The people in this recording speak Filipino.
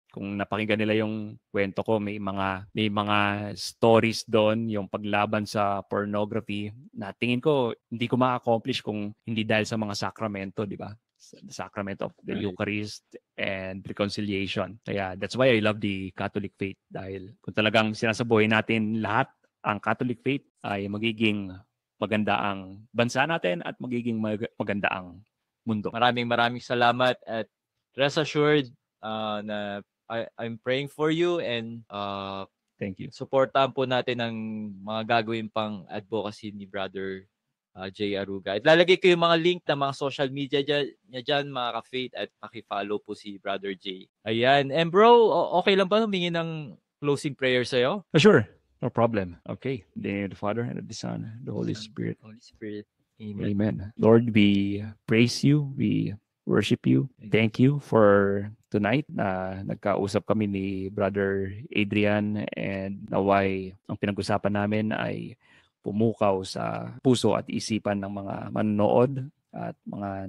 Kung napakinggan nila yung kwento ko, may mga stories doon, yung paglaban sa pornography na tingin ko hindi ko ma-accomplish kung hindi dahil sa mga sakramento, di ba? The sacrament of the Right. Eucharist and reconciliation. Kaya that's why I love the Catholic faith, dahil kung talagang sinasabuhay natin lahat ang Catholic faith, ay magiging maganda ang bansa natin at magiging maganda ang mundo. Maraming salamat at rest assured na I'm praying for you and Thank you. supportahan po natin ang mga gagawin pang advocacy ni Brother Jay Aruga. At lalagay ko yung mga link ng mga social media niya dyan, mga ka-faith, at paki-follow po si Brother Jay. Ayan. And bro, okay lang ba humingi ng closing prayer sa'yo? Sure. No problem. Okay. In the name of the Father, and of the Son, and the Holy Spirit. Holy Spirit. Amen. Amen. Lord, we praise you. We worship you. Thank you for tonight na nagkausap kami ni Brother Adrian, and naway ang pinag-usapan namin ay pumukaw sa puso at isipan ng mga manonood at mga